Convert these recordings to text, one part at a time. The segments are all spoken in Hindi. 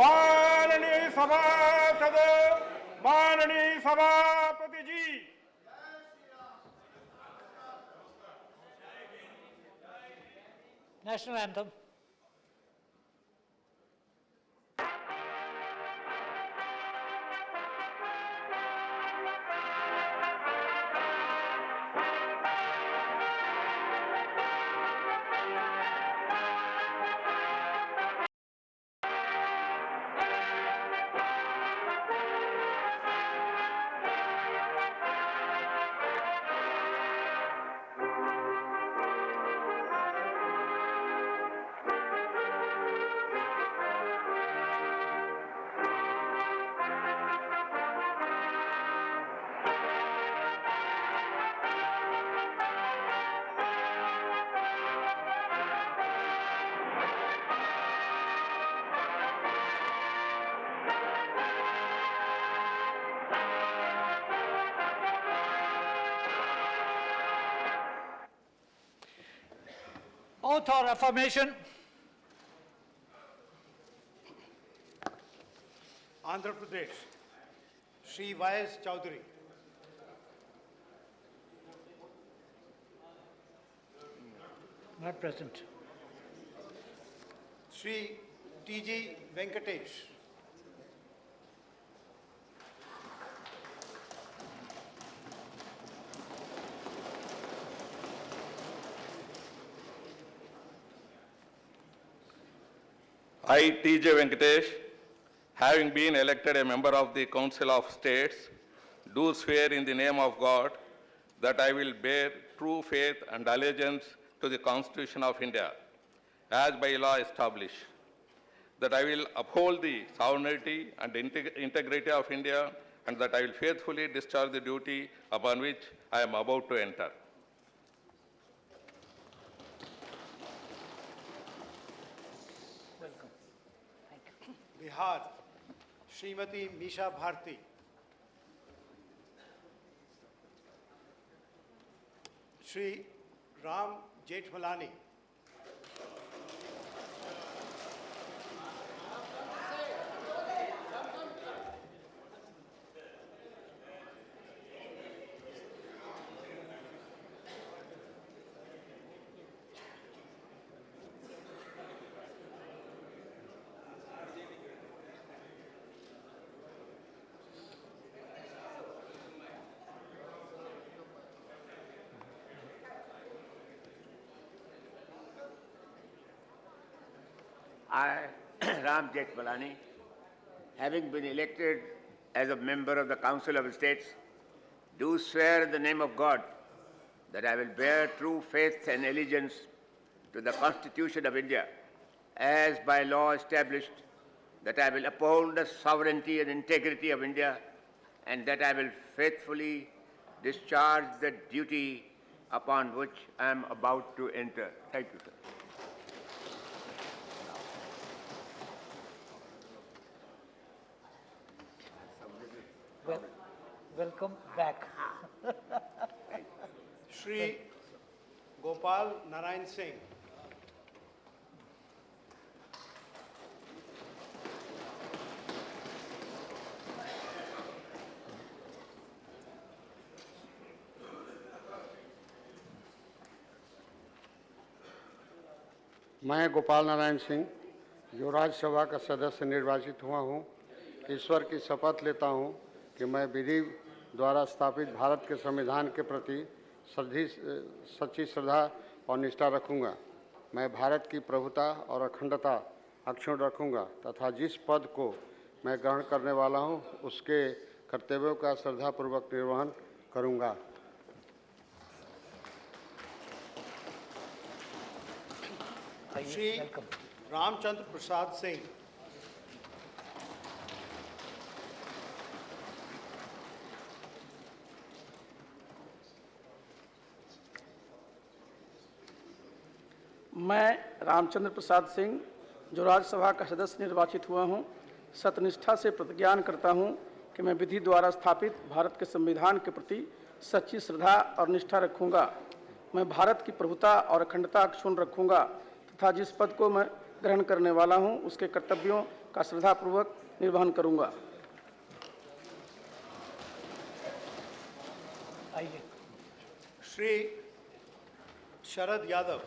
माननीय सभासद, माननीय सभापति जी, national anthem. Oath or affirmation. Andhra Pradesh, Shri Y.S. Chowdhury. Not present. Shri T.G. Venkatesh. I, T.J. Venkatesh, having been elected a member of the Council of States, do swear in the name of God that I will bear true faith and allegiance to the Constitution of India, as by law established, that I will uphold the sovereignty and integrity of India, and that I will faithfully discharge the duty upon which I am about to enter. Bihar, Srimati Misha Bharti. Shri Ram Jethmalani. I, Ram Jethmalani, having been elected as a member of the Council of States, do swear in the name of God that I will bear true faith and allegiance to the Constitution of India, as by law established, that I will uphold the sovereignty and integrity of India, and that I will faithfully discharge the duty upon which I am about to enter. Thank you, sir. Welcome back. Shri Gopal Narayan Singh. मैं गोपाल नारायण सिंह जो राज्यसभा का सदस्य निर्वाचित हुआ हूँ, ईश्वर की शपथ लेता हूँ कि मैं विधि द्वारा स्थापित भारत के संविधान के प्रति सच्ची श्रद्धा और निष्ठा रखूँगा। मैं भारत की प्रभुता और अखंडता अक्षुण्ण रखूँगा तथा जिस पद को मैं ग्रहण करने वाला हूँ उसके कर्तव्यों का श्रद्धापूर्वक निर्वहन करूँगा। Shri Ramchandra Prasad Singh. मैं रामचंद्र प्रसाद सिंह जो राज्यसभा का सदस्य निर्वाचित हुआ हूं, सत्यनिष्ठा से प्रतिज्ञान करता हूं कि मैं विधि द्वारा स्थापित भारत के संविधान के प्रति सच्ची श्रद्धा और निष्ठा रखूंगा। मैं भारत की प्रभुता और अखंडता अक्षुण्ण रखूंगा तथा जिस पद को मैं ग्रहण करने वाला हूं उसके कर्तव्यों का श्रद्धापूर्वक निर्वहन करूंगा। आइए। श्री शरद यादव,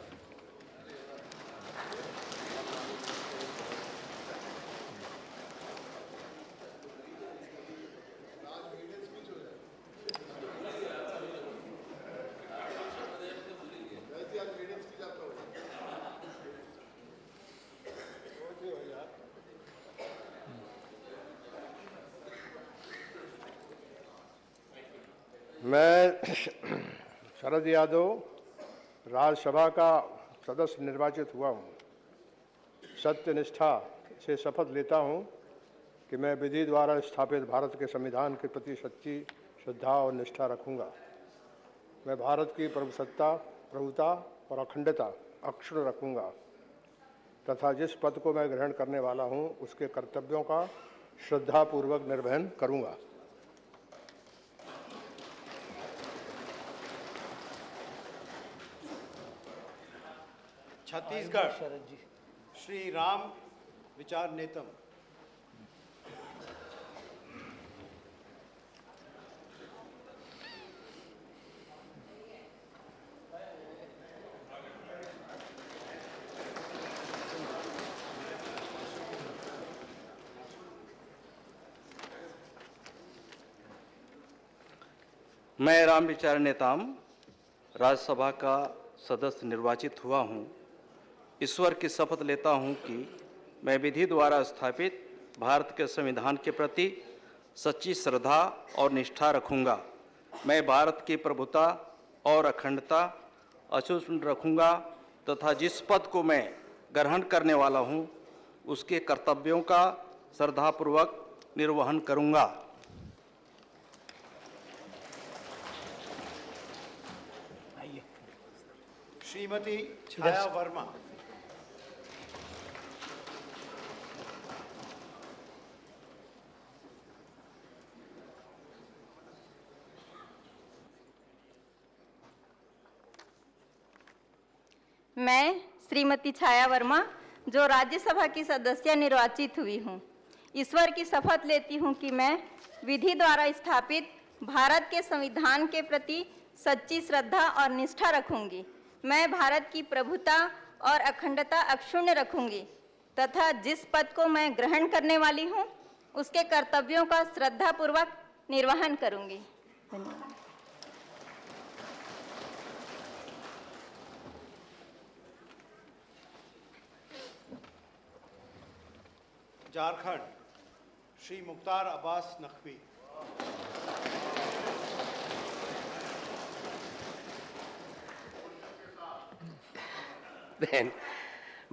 मैं शरद यादव राज्यसभा का सदस्य निर्वाचित हुआ हूँ। सत्यनिष्ठा से शपथ लेता हूँ कि मैं विधि द्वारा स्थापित भारत के संविधान के प्रति सच्ची श्रद्धा और निष्ठा रखूँगा। मैं भारत की प्रभुता और अखंडता अक्षुण्ण रखूँगा तथा जिस पद को मैं ग्रहण करने वाला हूँ उसके कर्तव्यों का श्रद्धापूर्वक निर्वहन करूँगा। छत्तीसगढ़, शरद जी। श्री राम विचार नेतम, मैं राम विचार नेताम राज्यसभा का सदस्य निर्वाचित हुआ हूँ। ईश्वर की शपथ लेता हूँ कि मैं विधि द्वारा स्थापित भारत के संविधान के प्रति सच्ची श्रद्धा और निष्ठा रखूँगा। मैं भारत की प्रभुता और अखंडता अक्षुण्ण रखूँगा तथा जिस पद को मैं ग्रहण करने वाला हूँ उसके कर्तव्यों का श्रद्धापूर्वक निर्वहन करूँगा। आइए। श्रीमती छाया वर्मा, मैं श्रीमती छाया वर्मा जो राज्यसभा की सदस्य निर्वाचित हुई हूँ, ईश्वर की शपथ लेती हूँ कि मैं विधि द्वारा स्थापित भारत के संविधान के प्रति सच्ची श्रद्धा और निष्ठा रखूंगी। मैं भारत की प्रभुता और अखंडता अक्षुण्ण रखूंगी तथा जिस पद को मैं ग्रहण करने वाली हूँ उसके कर्तव्यों का श्रद्धापूर्वक निर्वहन करूंगी। धन्यवाद। झारखंड, श्री मुख्तार अब्बास नकवी,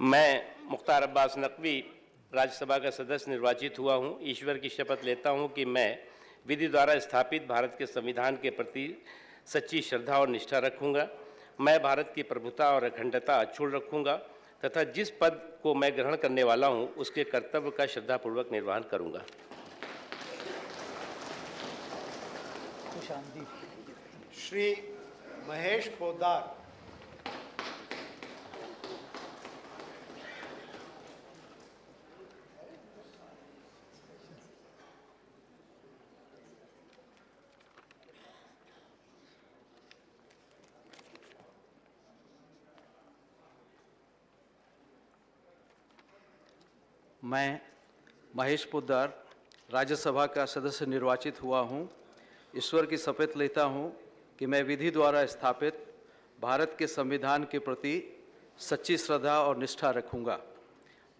मैं मुख्तार अब्बास नकवी राज्यसभा का सदस्य निर्वाचित हुआ हूँ। ईश्वर की शपथ लेता हूँ कि मैं विधि द्वारा स्थापित भारत के संविधान के प्रति सच्ची श्रद्धा और निष्ठा रखूँगा। मैं भारत की प्रभुता और अखंडता अक्षुण्ण रखूँगा तथा जिस पद को मैं ग्रहण करने वाला हूँ उसके कर्तव्य का श्रद्धापूर्वक निर्वहन करूँगा। श्री महेश पोद्दार, मैं महेश पोद्दार राज्यसभा का सदस्य निर्वाचित हुआ हूँ। ईश्वर की शपथ लेता हूँ कि मैं विधि द्वारा स्थापित भारत के संविधान के प्रति सच्ची श्रद्धा और निष्ठा रखूँगा।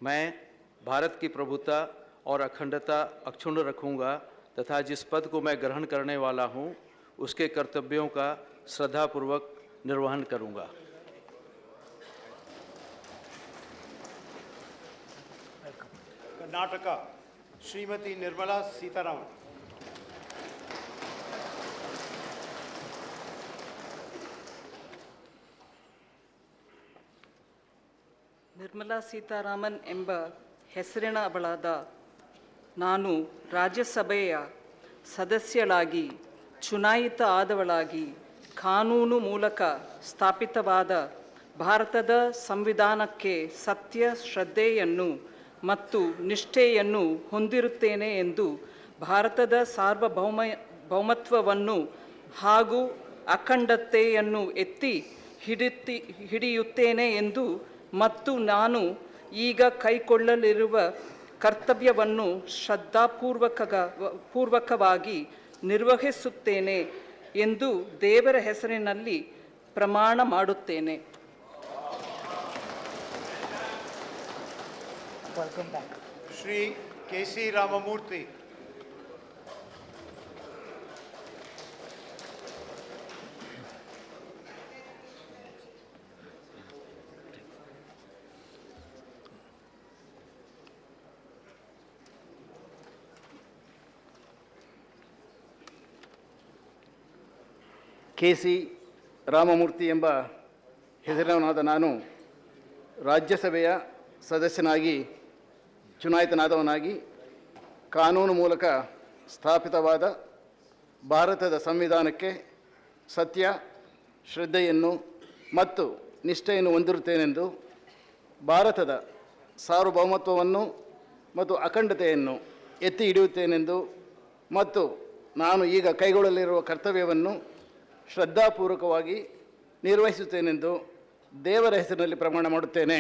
मैं भारत की प्रभुता और अखंडता अक्षुण्ण रखूँगा तथा जिस पद को मैं ग्रहण करने वाला हूँ उसके कर्तव्यों का श्रद्धापूर्वक निर्वहन करूँगा। कर्नाटका, श्रीमती निर्मला सीतारमण, ನಿರ್ಮಲಾ ಸೀತಾರಾಮನ್ ಎಂಬ ಹೆಸರಿನ ಅವಳಾದ ನಾನು ರಾಜ್ಯಸಭೆಯ ಸದಸ್ಯಳಾಗಿ ಚುನಾಯಿತ ಆದವಳಾಗಿ ಕಾನೂನು ಮೂಲಕ ಸ್ಥಾಪಿತವಾದ ಭಾರತದ ಸಂವಿಧಾನಕ್ಕೆ ಸತ್ಯ ಶ್ರದ್ಧೆಯನ್ನು ಮತ್ತು ನಿಷ್ಠೆಯನ್ನು ಹೊಂದಿರುತ್ತೇನೆ ಎಂದು ಭಾರತದ ಸಾರ್ವಭೌಮತ್ವವನ್ನು ಹಾಗೂ ಅಖಂಡತೆಯನ್ನು ಎತ್ತಿ ಹಿಡಿಯುತ್ತೇನೆ ಎಂದು ಮತ್ತು ನಾನು ಈಗ ಕೈಗೊಳ್ಳಲಿರುವ ಕರ್ತವ್ಯವನ್ನು ಪೂರ್ವಕವಾಗಿ ನಿರ್ವಹಿಸುತ್ತೇನೆ ಎಂದು ದೇವರ ಹೆಸರಿನಲ್ಲಿ ಪ್ರಮಾಣ ಮಾಡುತ್ತೇನೆ. श्री केसी राममूर्ति, ಕೆ.ಸಿ. ರಾಮಮೂರ್ತಿ ಎಂಬ ಹೆಸರಿನವನಾದ ನಾನು ರಾಜ್ಯಸಭೆಯ ಸದಸ್ಯನಾಗಿ ಚುನಾಯಿತನಾದವನಾಗಿ ಕಾನೂನು ಮೂಲಕ ಸ್ಥಾಪಿತವಾದ ಭಾರತದ ಸಂವಿಧಾನಕ್ಕೆ ಸತ್ಯ, ಶ್ರದ್ಧೆಯನ್ನು ಮತ್ತು ನಿಷ್ಠೆಯನ್ನು ಹೊಂದಿರುತ್ತೇನೆಂದು, ಭಾರತದ ಸಾರ್ವಭೌಮತ್ವವನ್ನು ಮತ್ತು ಅಖಂಡತೆಯನ್ನು ಎತ್ತಿ ಹಿಡಿಯುತ್ತೇನೆಂದು ಮತ್ತು ನಾನು ಈಗ ಕೈಗೊಳ್ಳಲಿರುವ ಕರ್ತವ್ಯವನ್ನು ಶ್ರದ್ಧಾಪೂರ್ವಕವಾಗಿ ನಿರ್ವಹಿಸುತ್ತೇನೆಂದು ದೇವರ ಹೆಸರಿನಲ್ಲಿ ಪ್ರಮಾಣ ಮಾಡುತ್ತೇನೆ.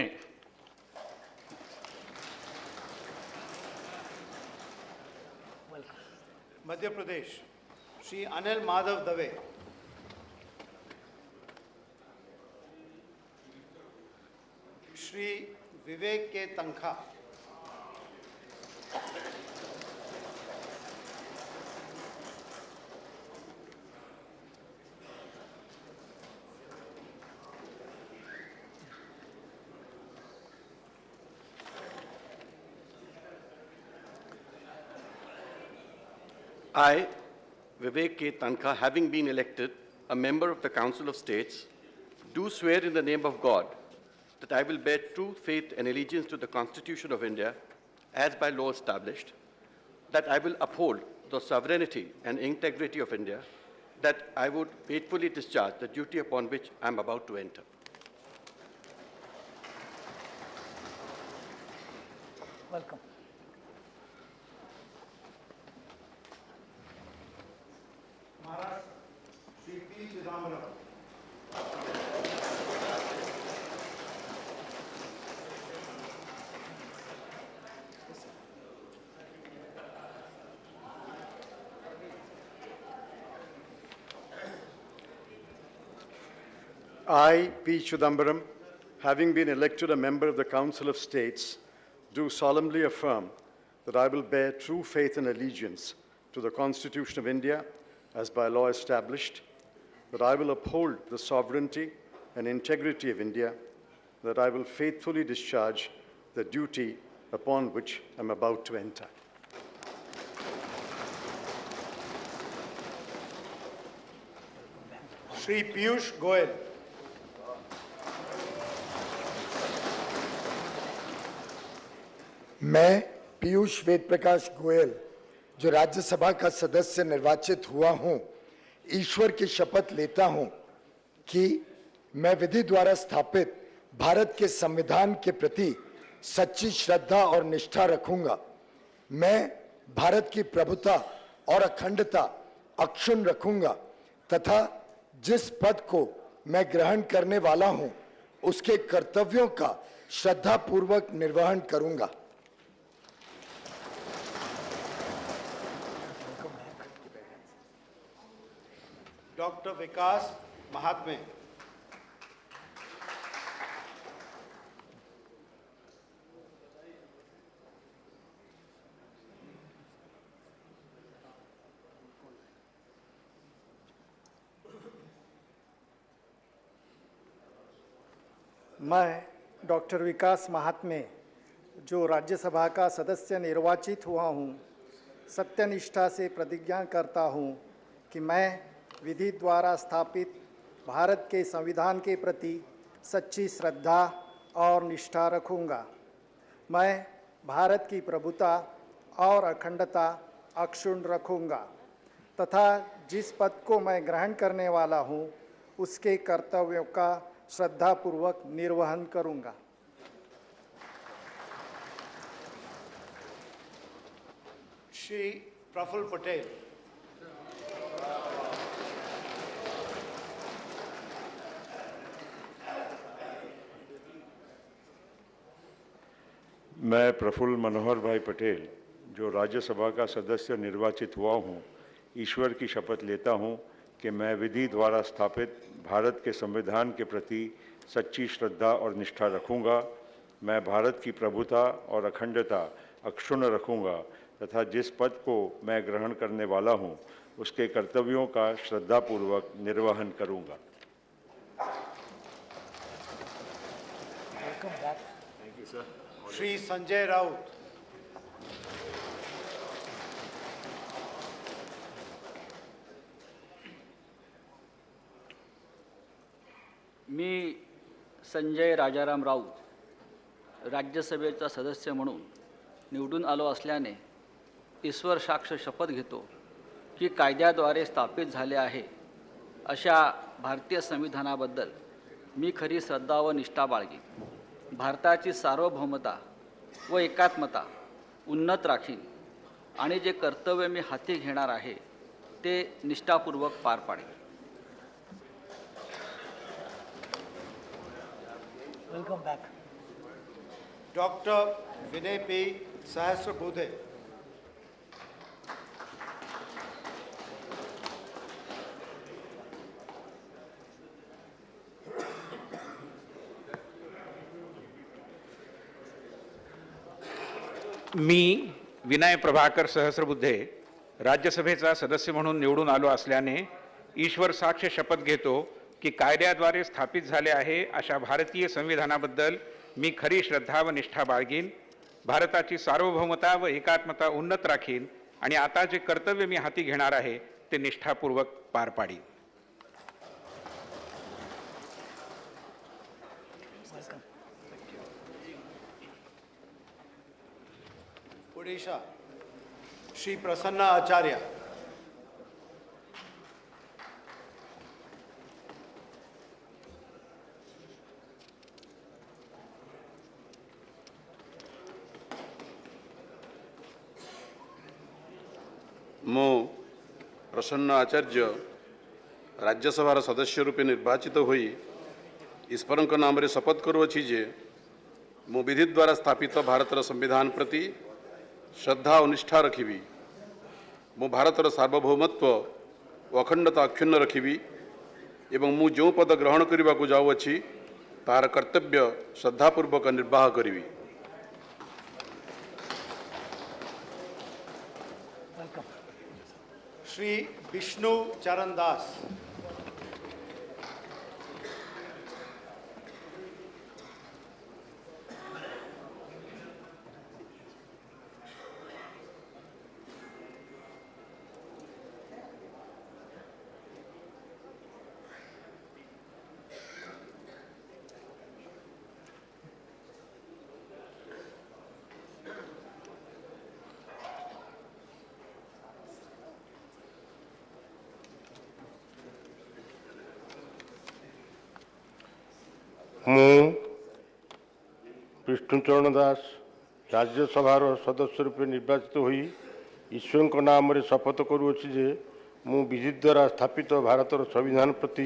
मध्य प्रदेश श्री अनिल माधव दवे, श्री विवेक के तंखा, I, Vivek K. Tanka, having been elected a member of the Council of States, do swear in the name of God that I will bear true faith and allegiance to the Constitution of India as by law established, that I will uphold the sovereignty and integrity of India, that I would faithfully discharge the duty upon which I am about to enter. Welcome. Shri P Chidambaram, I, P. Chidambaram, having been elected a member of the Council of States, do solemnly affirm that I will bear true faith and allegiance to the Constitution of India as by law established, that I will uphold the sovereignty and integrity of India, that I will faithfully discharge the duty upon which I am about to enter. Shri Piyush Goyal, मैं पीयूष वेद प्रकाश गोयल जो राज्यसभा का सदस्य निर्वाचित हुआ हूं, ईश्वर की शपथ लेता हूं कि मैं विधि द्वारा स्थापित भारत के संविधान के प्रति सच्ची श्रद्धा और निष्ठा रखूंगा। मैं भारत की प्रभुता और अखंडता अक्षुण्ण रखूंगा तथा जिस पद को मैं ग्रहण करने वाला हूं, उसके कर्तव्यों का श्रद्धापूर्वक निर्वहन करूंगा। डॉक्टर विकास महात्मे, मैं डॉक्टर विकास महात्मे जो राज्यसभा का सदस्य निर्वाचित हुआ हूँ, सत्यनिष्ठा से प्रतिज्ञा करता हूँ कि मैं विधि द्वारा स्थापित भारत के संविधान के प्रति सच्ची श्रद्धा और निष्ठा रखूँगा। मैं भारत की प्रभुता और अखंडता अक्षुण्ण रखूँगा तथा जिस पद को मैं ग्रहण करने वाला हूँ, उसके कर्तव्यों का श्रद्धापूर्वक निर्वहन करूँगा। Shri Praful Patel. मैं प्रफुल्ल मनोहर भाई पटेल, जो राज्यसभा का सदस्य निर्वाचित हुआ हूँ, ईश्वर की शपथ लेता हूँ कि मैं विधि द्वारा स्थापित भारत के संविधान के प्रति सच्ची श्रद्धा और निष्ठा रखूँगा। मैं भारत की प्रभुता और अखंडता अक्षुण्ण रखूँगा तथा जिस पद को मैं ग्रहण करने वाला हूँ, उसके कर्तव्यों का श्रद्धापूर्वक निर्वहन करूँगा। Shri Sanjay Raut. मी संजय राजाराम राऊत राज्यसभेचा सदस्य म्हणून निवडून आलो असल्याने ईश्वर साक्ष शपथ घेतो की कायद्याद्वारे स्थापित झाले आहे अशा भारतीय संविधानाबद्दल मी खरी श्रद्धा व निष्ठा बाळगीन। भारताची सार्वभौमता व एकात्मता उन्नत राखीन आणि जे कर्तव्य मी हाती घेणार आहे ते निष्ठापूर्वक पार पाडेन। Welcome back. Dr. Vinay P. Sahasrabudhe. मी विनय प्रभाकर सहस्रबुद्धे राज्यसभेचा सदस्य म्हणून निवडून आलो असल्याने ईश्वर साक्ष शपथ घेतो की कायद्याद्वारे स्थापित झाले आहे अशा भारतीय संविधानाबद्दल मी खरी श्रद्धा व निष्ठा बाळगीन। भारताची सार्वभौमता व एकात्मता उन्नत राखीन आणि आता जे कर्तव्य मी हाती घेणार आहे ते निष्ठापूर्वक पार पाडीन। Odisha. Shri Prasanna Acharya. मो प्रसन्न आचार्य राज्यसभार सदस्य रूपे निर्वाचित होई ईश्वर नाम शपथ करुअछि जे मो विधि द्वारा स्थापित भारतर संविधान प्रति श्रद्धा और निष्ठा रखिबी। मो भारतर सार्वभौमत्व और अखंडता अक्षुण्ण रखिबी एवं मु जो पद ग्रहण करने को जाऊँगी तार कर्तव्य श्रद्धापूर्वक निर्वाह करी। श्री विष्णु चरण दास। मु विष्णुचरण दास राज्यसभार सदस्य रूपे निर्वाचित होई ईश्वर नाम शपथ करुअछि जे मु विधि द्वारा स्थापित भारतर संविधान प्रति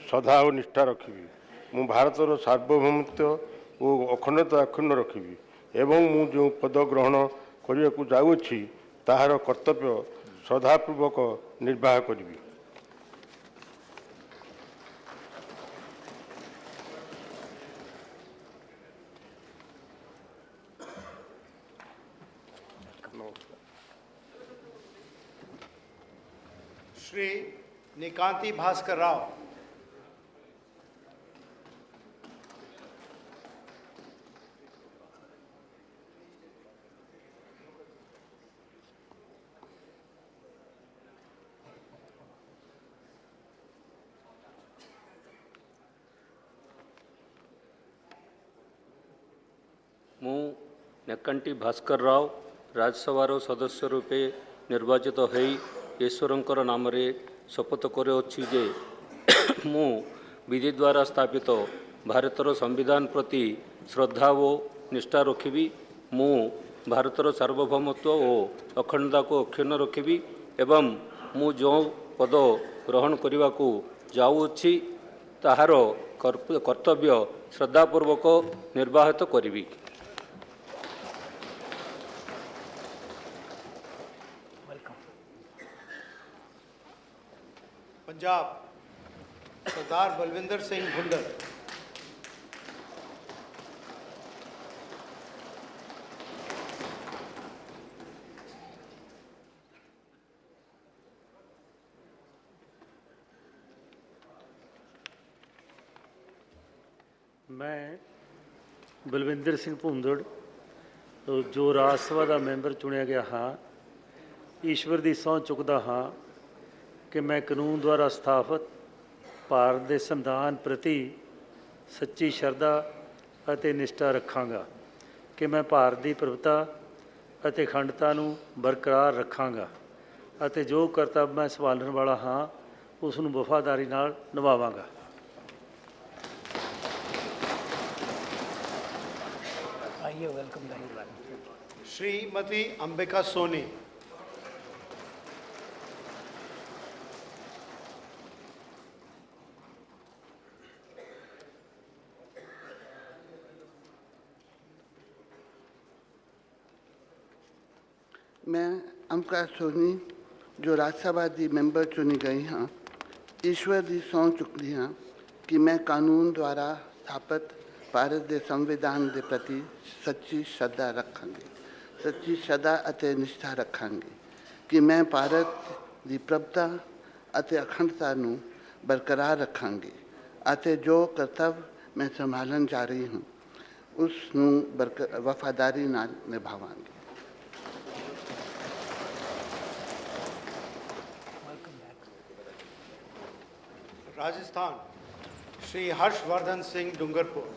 श्रद्धा और निष्ठा रखिबी। मु भारतर सार्वभौमत्व और अखंडता अक्षुण्ण रखिबी एवं मु जो पद ग्रहण करने को जाऊँगी ताहार कर्तव्य श्रद्धापूर्वक निर्वाह करी। श्री निकांति भास्कर राव। मु निकांति भास्कर राव राज्यसभार सदस्य रूपे निर्वाचित होई ईश्वरंकर नाम शपथ करुअछि जे मु विधि द्वारा स्थापित भारतर संविधान प्रति श्रद्धा व निष्ठा रखिबी। मु ଭାରତର ସାର୍ବଭୌମତ୍ୱ ଓ ଅଖଣ୍ଡତାକୁ ଅକ୍ଷୁଣ୍ଣ ରଖିବି ଏବଂ ମୁଁ ଯେଉଁ ପଦ ଗ୍ରହଣ କରିବାକୁ ଯାଉଅଛି ତାହାର କର୍ତ୍ତବ୍ୟ ଶ୍ରଦ୍ଧାପୂର୍ବକ ନିର୍ବାହିତ କରିବି। पंजाब सरदार बलविंदर सिंह भुंडर। मैं बलविंदर सिंह भुंदड़ जो राज सभा का मैंबर चुनिया गया हाँ, ईश्वर की सਹੁੰ चुकता हाँ कि मैं कानून द्वारा स्थापित भारत के संविधान प्रति सच्ची श्रद्धा ਅਤੇ निष्ठा रखांगा कि मैं भारत की प्रभुता ਅਤੇ अखंडता ਨੂੰ बरकरार रखांगा ਅਤੇ जो ਕਰਤੱਵ मैं ਸੰਭਾਲਣ वाला हाँ ਉਸ ਨੂੰ ਵਫਾਦਾਰੀ ਨਾਲ ਨਿਭਾਵਾਂਗਾ। आइए वेलकम श्रीमती अंबिका सोनी। मैं अंबिका सोनी जो राज्यसभा की मैंबर चुनी गई हाँ, ईश्वर की सਹੁੰ चुकती हाँ कि मैं कानून द्वारा स्थापित भारत के संविधान के प्रति सच्ची श्रद्धा रखांगी, सच्ची श्रद्धा ਅਤੇ निष्ठा रखांगी कि मैं भारत की प्रभुता ਅਤੇ अखंडता ਨੂੰ बरकरार रखांगी ਅਤੇ जो कर्तव्य मैं संभालन जा रही हूँ उस वफादारी ਨਾਲ निभावांगी। Rajasthan Shri Harshvardhan Singh Dungarpur.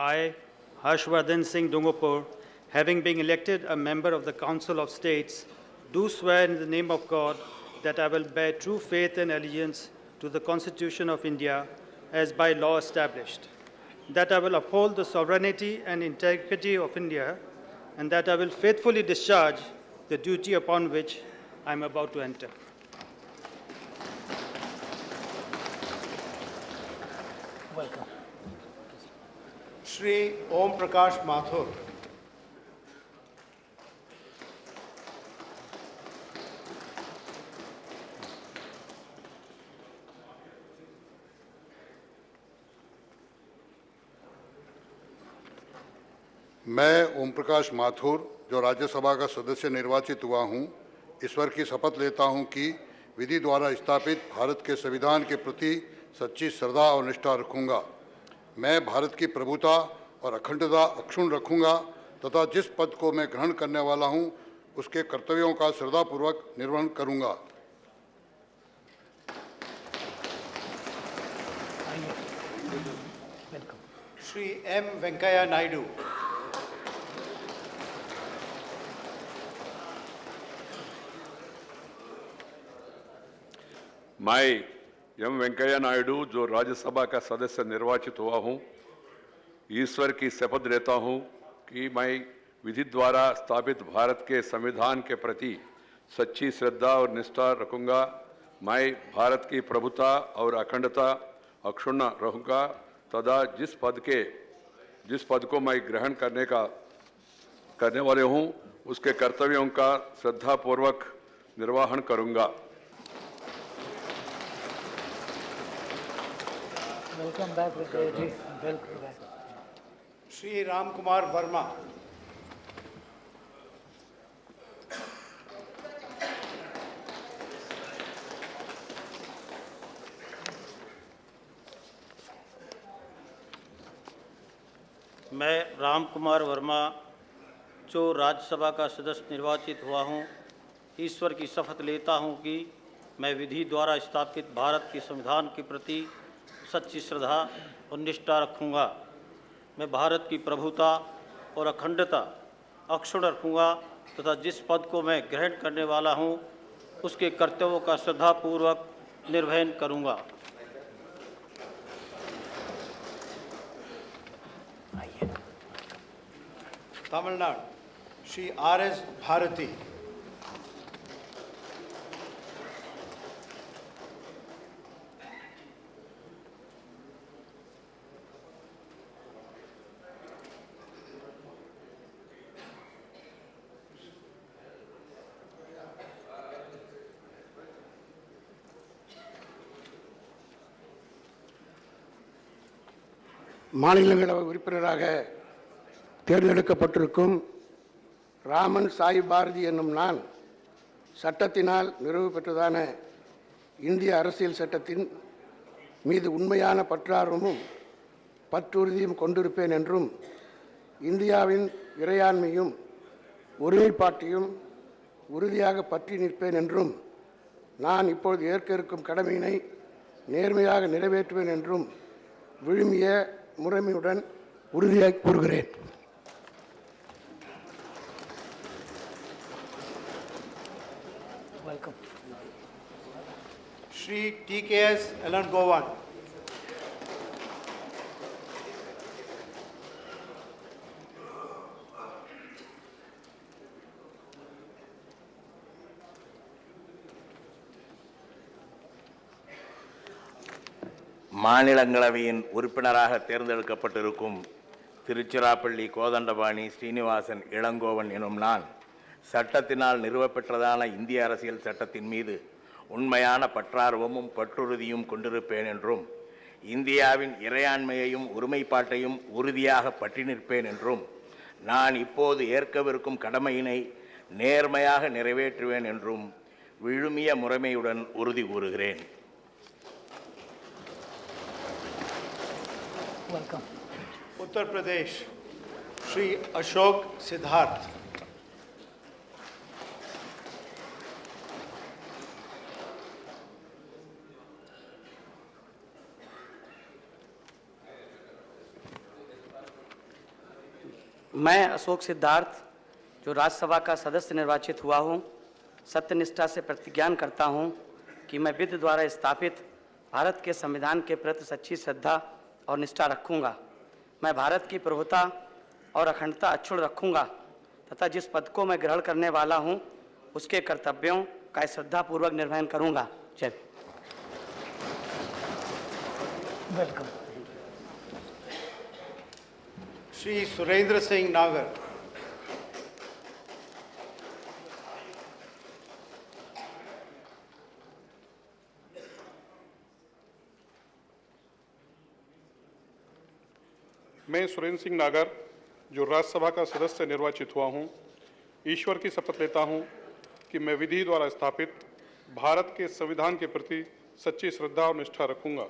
I, Harshvardhan Singh Dungapur, having been elected a member of the Council of States, do swear in the name of God that I will bear true faith and allegiance to the Constitution of India as by law established, that I will uphold the sovereignty and integrity of India, and that I will faithfully discharge the duty upon which I am about to enter. Welcome. Shri Om Prakash Mathur. मैं ओम प्रकाश माथुर जो राज्यसभा का सदस्य निर्वाचित हुआ हूँ, ईश्वर की शपथ लेता हूँ कि विधि द्वारा स्थापित भारत के संविधान के प्रति सच्ची श्रद्धा और निष्ठा रखूँगा। मैं भारत की प्रभुता और अखंडता अक्षुण्ण रखूँगा तथा जिस पद को मैं ग्रहण करने वाला हूँ उसके कर्तव्यों का श्रद्धापूर्वक निर्वहन करूँगा। श्री एम वेंकैया नायडू। मैं एम वेंकैया नायडू जो राज्यसभा का सदस्य निर्वाचित हुआ हूँ, ईश्वर की शपथ लेता हूँ कि मैं विधि द्वारा स्थापित भारत के संविधान के प्रति सच्ची श्रद्धा और निष्ठा रखूँगा। मैं भारत की प्रभुता और अखंडता अक्षुण्ण रहूँगा तथा जिस पद को मैं ग्रहण करने वाले हूँ उसके कर्तव्यों का श्रद्धापूर्वक निर्वहन करूँगा। Welcome back ji. Welcome back. Shri Ram Kumar Verma. मैं राम कुमार वर्मा जो राज्यसभा का सदस्य निर्वाचित हुआ हूँ, ईश्वर की शपथ लेता हूँ कि मैं विधि द्वारा स्थापित भारत के संविधान के प्रति सच्ची श्रद्धा और निष्ठा रखूँगा। मैं भारत की प्रभुता और अखंडता अक्षुण्ण रखूँगा तथा जिस पद को मैं ग्रहण करने वाला हूँ उसके कर्तव्यों का श्रद्धापूर्वक निर्वहन करूँगा। तमिलनाडु श्री R.S. भारती। மாநிலங்களவை உறுப்பினராக தேர்ந்தெடுக்கப்பட்டிருக்கும் ராமன் சாய் பாரதி என்னும் நான் சட்டத்தினால் நிறைவு பெற்றதான இந்திய அரசியல் சட்டத்தின் மீது உண்மையான பற்றார்வமும் பற்றுறுதியும் கொண்டிருப்பேன் என்றும் இந்தியாவின் இறையாண்மையும் ஒருமைப்பாட்டையும் உறுதியாக பற்றி நிற்பேன் என்றும் நான் இப்பொழுது ஏற்க இருக்கும் கடமையினை நேர்மையாக நிறைவேற்றுவேன் என்றும் விழுமிய முறைமையுடன் உறுதியாக கூறுகிறேன். Welcome. Shri T.K.S. Elangovan. மாநிலங்களவையின் உறுப்பினராக தேர்ந்தெடுக்கப்பட்டிருக்கும் திருச்சிராப்பள்ளி கோதண்டபாணி ஸ்ரீனிவாசன் இளங்கோவன் எனும் நான் சட்டத்தினால் நிறுவப்பெற்றதான இந்திய அரசியல் சட்டத்தின் மீது உண்மையான பற்றார்வமும் பற்றுறுதியும் கொண்டிருப்பேன் என்றும் இந்தியாவின் இறையாண்மையையும் ஒருமைப்பாட்டையும் உறுதியாக பற்றி நிற்பேன் என்றும் நான் இப்போது ஏற்கவிருக்கும் கடமையினை நேர்மையாக நிறைவேற்றுவேன் என்றும் விழுமிய முறைமையுடன் உறுதி கூறுகிறேன். Welcome. Uttar Pradesh, Shri Ashok Siddharth. मैं अशोक सिद्धार्थ जो राज्यसभा का सदस्य निर्वाचित हुआ हूँ, सत्यनिष्ठा से प्रतिज्ञान करता हूँ कि मैं विधि द्वारा स्थापित भारत के संविधान के प्रति सच्ची श्रद्धा और निष्ठा रखूँगा। मैं भारत की प्रभुता और अखंडता अक्षुण्ण रखूँगा तथा जिस पद को मैं ग्रहण करने वाला हूँ उसके कर्तव्यों का श्रद्धापूर्वक निर्वहन करूँगा। जय। वेलकम। श्री सुरेंद्र सिंह नागर। मैं सुरेंद्र सिंह नागर जो राज्यसभा का सदस्य निर्वाचित हुआ हूं, ईश्वर की शपथ लेता हूं कि मैं विधि द्वारा स्थापित भारत के संविधान के प्रति सच्ची श्रद्धा और निष्ठा रखूंगा।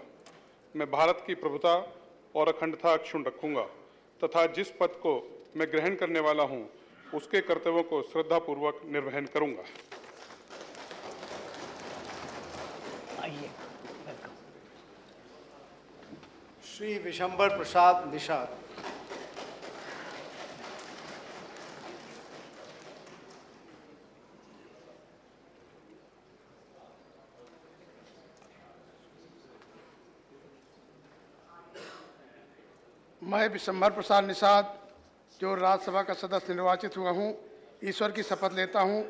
मैं भारत की प्रभुता और अखंडता अक्षुण्ण रखूंगा तथा जिस पद को मैं ग्रहण करने वाला हूं उसके कर्तव्यों को श्रद्धापूर्वक निर्वहन करूंगा। आइए। श्री विशंबर प्रसाद निषाद। मैं विशंबर प्रसाद निषाद जो राज्यसभा का सदस्य निर्वाचित हुआ हूँ, ईश्वर की शपथ लेता हूँ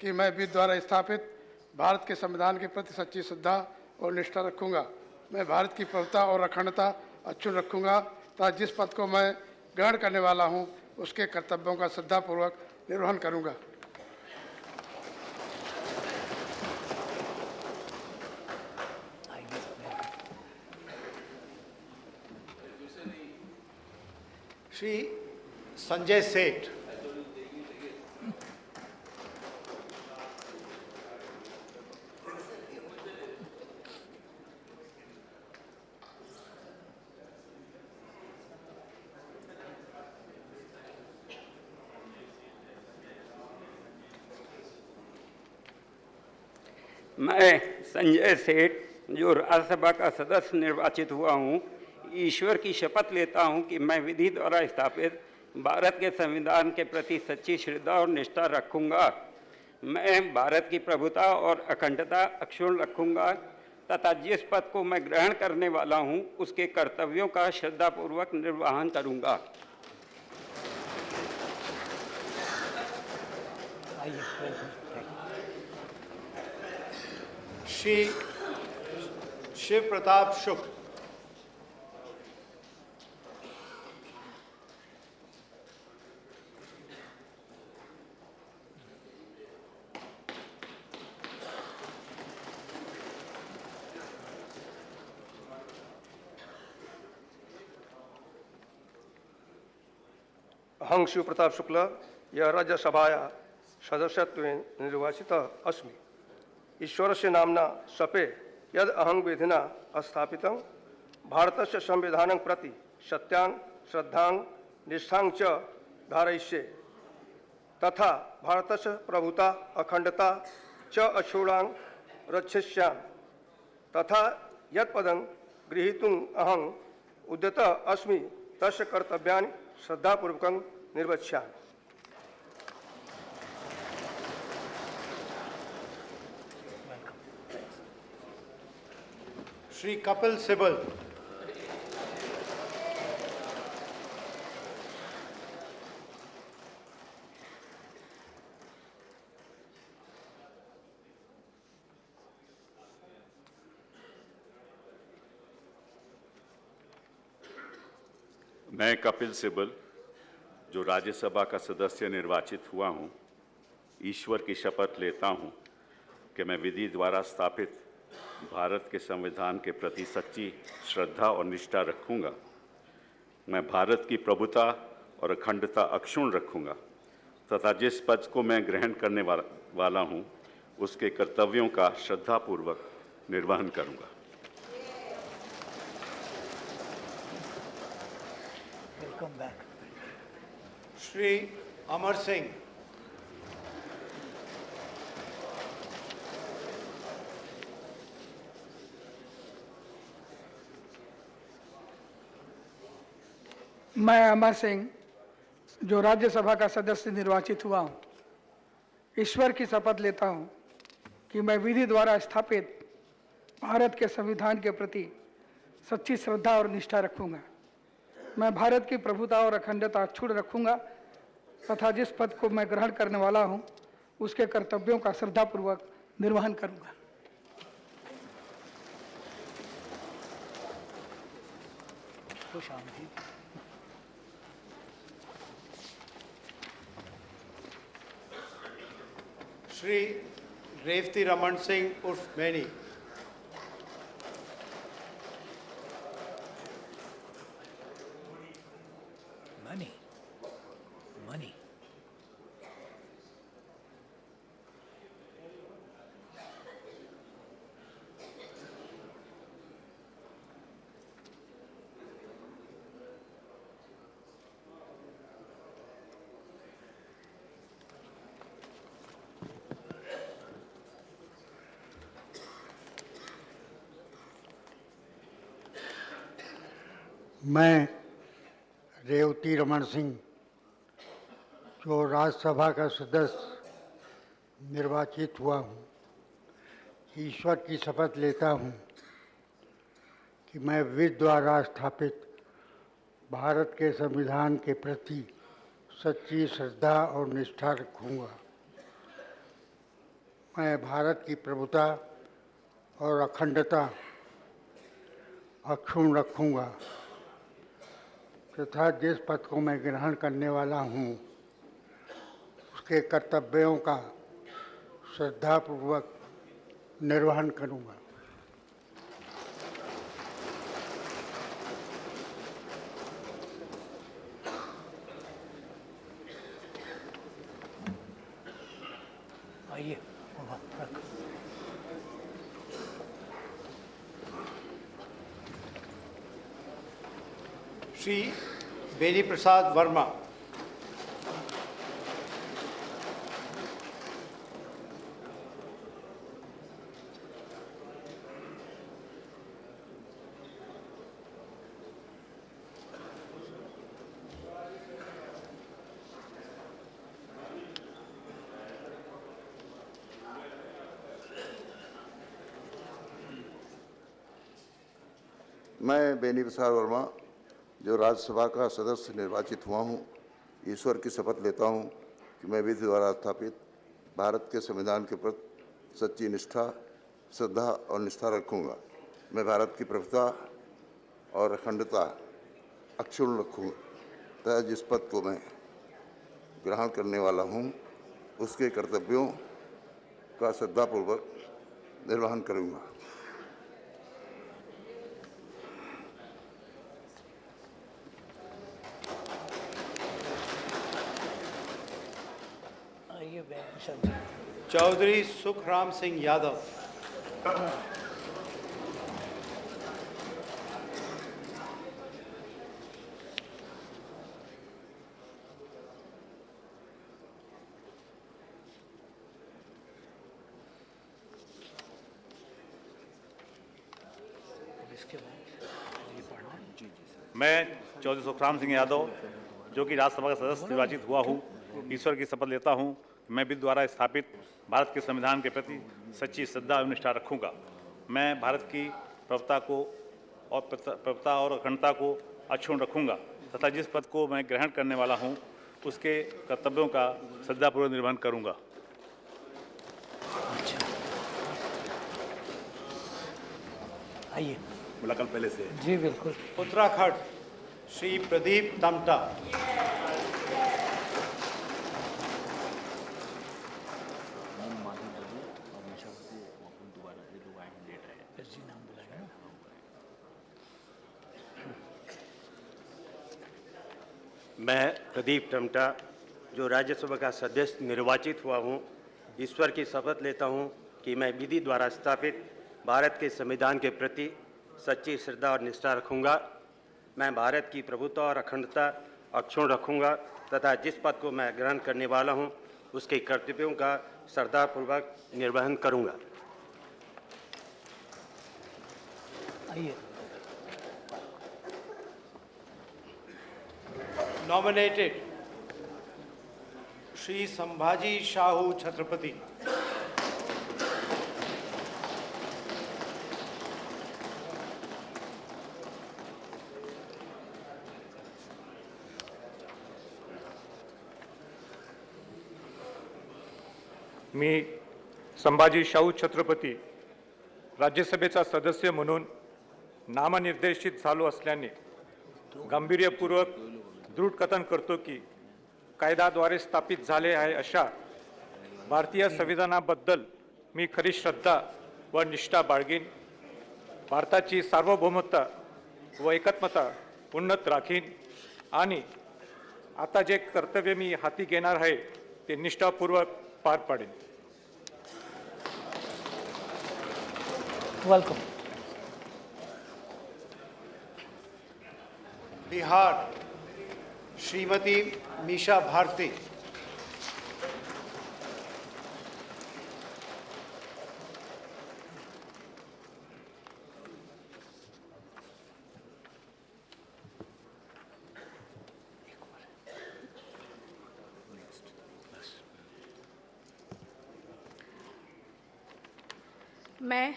कि मैं विधि द्वारा स्थापित भारत के संविधान के प्रति सच्ची श्रद्धा और निष्ठा रखूँगा। मैं भारत की प्रभुता और अखंडता अक्षुण्ण रखूँगा तथा जिस पद को मैं ग्रहण करने वाला हूँ उसके कर्तव्यों का श्रद्धापूर्वक निर्वहन करूँगा। श्री संजय सेठ। मैं संजय सेठ जो राज्यसभा का सदस्य निर्वाचित हुआ हूँ, ईश्वर की शपथ लेता हूँ कि मैं विधि द्वारा स्थापित भारत के संविधान के प्रति सच्ची श्रद्धा और निष्ठा रखूंगा। मैं भारत की प्रभुता और अखंडता अक्षुण्ण रखूंगा तथा जिस पद को मैं ग्रहण करने वाला हूं, उसके कर्तव्यों का श्रद्धापूर्वक निर्वहन करूंगा। श्री शिव प्रताप शुक्ल। अहं शिव प्रताप शुक्ल यह राज्यसभाया सदस्यत्वेन निर्वाचितः अस्मि। ईश्वरस्य नाम्ना शपे यद् अहं विधिना स्थापितं भारतस्य संविधानं प्रति सत्यां श्रद्धां निष्ठां च धारयिष्ये तथा भारतस्य प्रभुता अखंडता च अक्षुण्णां रक्षयिष्यामि तथा यत् पदं गृहीतुम् अहम् उद्यतः अस्मि तस्य कर्तव्यानि श्रद्धापूर्वकं निर्वक्ष्यामि। श्री कपिल सिब्बल। मैं कपिल सिब्बल जो राज्यसभा का सदस्य निर्वाचित हुआ हूं, ईश्वर की शपथ लेता हूं कि मैं विधि द्वारा स्थापित भारत के संविधान के प्रति सच्ची श्रद्धा और निष्ठा रखूंगा। मैं भारत की प्रभुता और अखंडता अक्षुण्ण रखूंगा तथा जिस पद को मैं ग्रहण करने वाला हूं, उसके कर्तव्यों का श्रद्धापूर्वक निर्वहन करूंगा। Welcome back. श्री अमर सिंह। मैं अमर सिंह जो राज्यसभा का सदस्य निर्वाचित हुआ हूँ, ईश्वर की शपथ लेता हूँ कि मैं विधि द्वारा स्थापित भारत के संविधान के प्रति सच्ची श्रद्धा और निष्ठा रखूंगा। मैं भारत की प्रभुता और अखंडता अक्षुण्ण रखूंगा तथा जिस पद को मैं ग्रहण करने वाला हूँ, उसके कर्तव्यों का श्रद्धापूर्वक निर्वहन करूंगा। श्री रेवती रमन सिंह उर्फ मैनी। Money. मैं रेवती रमन सिंह जो राज्यसभा का सदस्य निर्वाचित हुआ हूँ, ईश्वर की शपथ लेता हूँ कि मैं विधि द्वारा स्थापित भारत के संविधान के प्रति सच्ची श्रद्धा और निष्ठा रखूँगा। मैं भारत की प्रभुता और अखंडता अक्षुण्ण रखूँगा तथा जिस पद को मैं ग्रहण करने वाला हूँ, उसके कर्तव्यों का श्रद्धापूर्वक निर्वहन करूँगा। आइए। श्री बेनी प्रसाद वर्मा। मैं बेनी प्रसाद वर्मा जो राज्यसभा का सदस्य निर्वाचित हुआ हूँ, ईश्वर की शपथ लेता हूँ कि मैं विधि द्वारा स्थापित भारत के संविधान के प्रति सच्ची निष्ठा, श्रद्धा और निष्ठा रखूँगा। मैं भारत की प्रभुता और अखंडता अक्षुण्ण रखूँगा तथा जिस पद को मैं ग्रहण करने वाला हूँ उसके कर्तव्यों का श्रद्धापूर्वक निर्वहन करूँगा। चौधरी सुखराम सिंह यादव। मैं चौधरी सुखराम सिंह यादव जो कि राज्यसभा का सदस्य निर्वाचित हुआ हूँ, ईश्वर की शपथ लेता हूँ मैं विधि द्वारा स्थापित भारत के संविधान के प्रति सच्ची श्रद्धा एवं निष्ठा रखूँगा। मैं भारत की प्रभुता और अखंडता को अक्षुण्ण रखूँगा तथा जिस पद को मैं ग्रहण करने वाला हूँ उसके कर्तव्यों का श्रद्धापूर्वक निर्वहन करूँगा। आइए मुलाकात पहले से जी बिल्कुल। उत्तराखंड श्री प्रदीप तमटा। मैं प्रदीप टमटा जो राज्यसभा का सदस्य निर्वाचित हुआ हूँ, ईश्वर की शपथ लेता हूँ कि मैं विधि द्वारा स्थापित भारत के संविधान के प्रति सच्ची श्रद्धा और निष्ठा रखूँगा। मैं भारत की प्रभुता और अखंडता अक्षुण्ण रखूँगा तथा जिस पद को मैं ग्रहण करने वाला हूँ उसके कर्तव्यों का श्रद्धापूर्वक निर्वहन करूँगा। आइए। नॉमिनेटेड श्री संभाजी शाहू छत्रपति। मी संभाजी शाहू छत्रपती राज्यसभेचा सदस्य म्हणून नामनिर्देशित झालो असल्याने गांभीर्यपूर्वक दृढ कथन करतो की कायद्याद्वारे स्थापित झाले आहे अशा भारतीय संविधानाबद्दल मी खरी श्रद्धा व निष्ठा बाळगीन। भारताची सार्वभौमता व एकात्मता उन्नत राखीन आणि आता जे कर्तव्य मी हाती घेणार आहे ते निष्ठापूर्वक पार पाडेन। वेलकम। बिहार श्रीमती मीशा भारती। मैं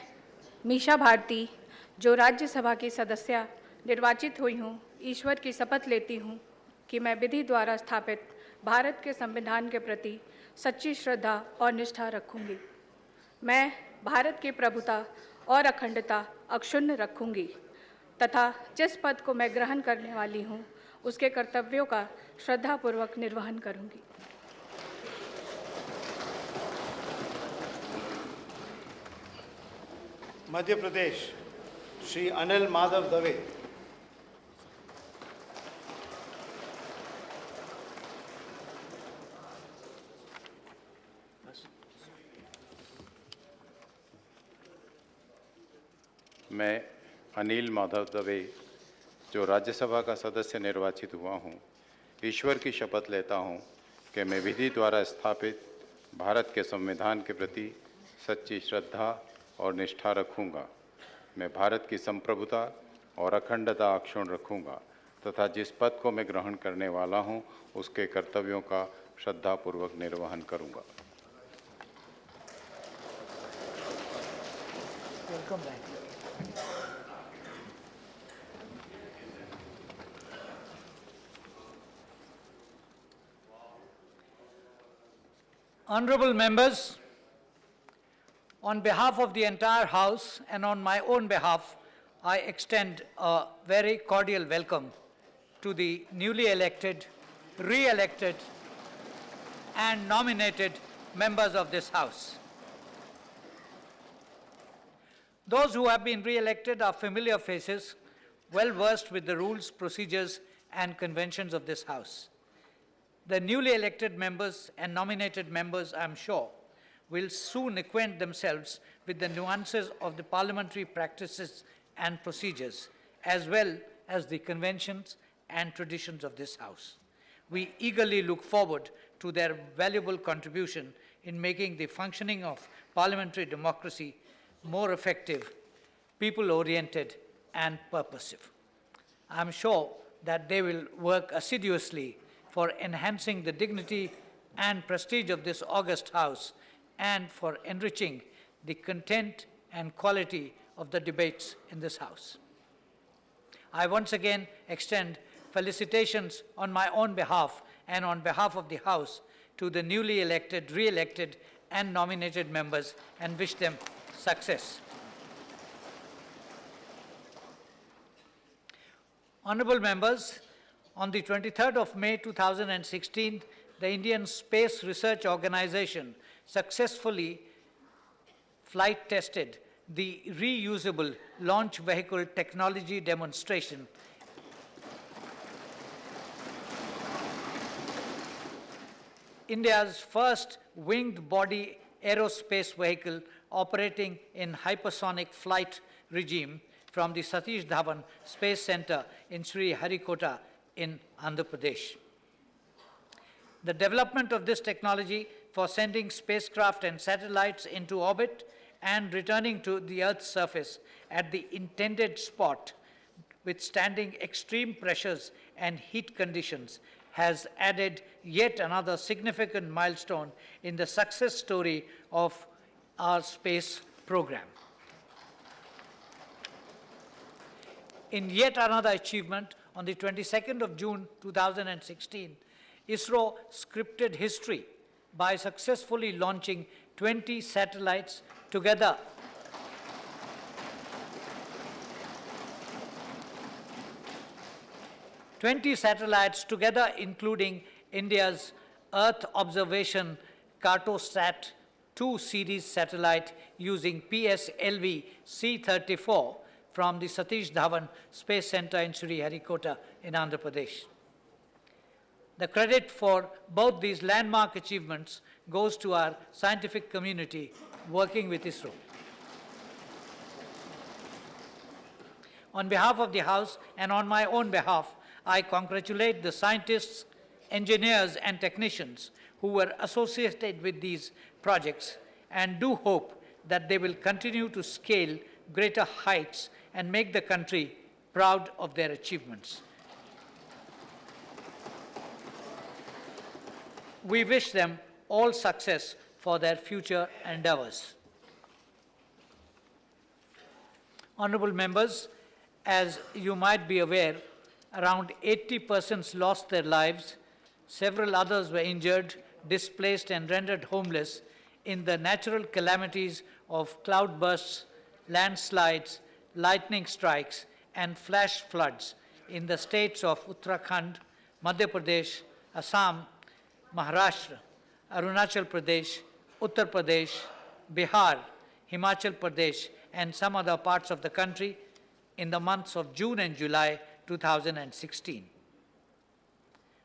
मीशा भारती जो राज्यसभा की सदस्य निर्वाचित हुई हूँ, ईश्वर की शपथ लेती हूँ कि मैं विधि द्वारा स्थापित भारत के संविधान के प्रति सच्ची श्रद्धा और निष्ठा रखूँगी। मैं भारत की प्रभुता और अखंडता अक्षुण्ण रखूँगी तथा जिस पद को मैं ग्रहण करने वाली हूँ उसके कर्तव्यों का श्रद्धापूर्वक निर्वहन करूँगी। मध्य प्रदेश श्री अनिल माधव दवे। मैं अनिल माधव दवे जो राज्यसभा का सदस्य निर्वाचित हुआ हूँ, ईश्वर की शपथ लेता हूँ कि मैं विधि द्वारा स्थापित भारत के संविधान के प्रति सच्ची श्रद्धा और निष्ठा रखूँगा। मैं भारत की संप्रभुता और अखंडता अक्षुण्ण रखूँगा तथा जिस पद को मैं ग्रहण करने वाला हूँ उसके कर्तव्यों का श्रद्धापूर्वक निर्वहन करूँगा। Honorable members, on behalf of the entire House and on my own behalf, I extend a very cordial welcome to the newly elected, re-elected, and nominated members of this House. Those who have been re-elected are familiar faces, well versed with the rules, procedures, and conventions of this House. The newly elected members and nominated members, I am sure, will soon acquaint themselves with the nuances of the parliamentary practices and procedures, as well as the conventions and traditions of this House. We eagerly look forward to their valuable contribution in making the functioning of parliamentary democracy more effective, people-oriented, and purposive. I am sure that they will work assiduously for enhancing the dignity and prestige of this august House and for enriching the content and quality of the debates in this House. I once again extend felicitations on my own behalf and on behalf of the House to the newly elected, re-elected, and nominated members and wish them success. Honorable members, on the 23rd of May 2016, the Indian Space Research Organization successfully flight tested the reusable launch vehicle technology demonstration India's first winged body aerospace vehicle operating in hypersonic flight regime from the Satish Dhawan Space Center in Sri Harikota in Andhra Pradesh. The development of this technology for sending spacecraft and satellites into orbit and returning to the Earth's surface at the intended spot, withstanding extreme pressures and heat conditions, has added yet another significant milestone in the success story of our space program. In yet another achievement, on the 22nd of June 2016, ISRO scripted history by successfully launching 20 satellites together. Including India's Earth Observation Cartosat 2 series satellite using PSLV C-34 from the Satish Dhawan Space Center in Sri Harikota in Andhra Pradesh. The credit for both these landmark achievements goes to our scientific community working with ISRO. On behalf of the House and on my own behalf, I congratulate the scientists, engineers, and technicians who were associated with these projects and do hope that they will continue to scale greater heights and make the country proud of their achievements. We wish them all success for their future endeavors. Honorable members, as you might be aware, around 80 persons lost their lives, several others were injured, displaced, and rendered homeless in the natural calamities of cloudbursts, landslides, lightning strikes, and flash floods in the states of Uttarakhand, Madhya Pradesh, Assam, Maharashtra, Arunachal Pradesh, Uttar Pradesh, Bihar, Himachal Pradesh, and some other parts of the country in the months of June and July 2016.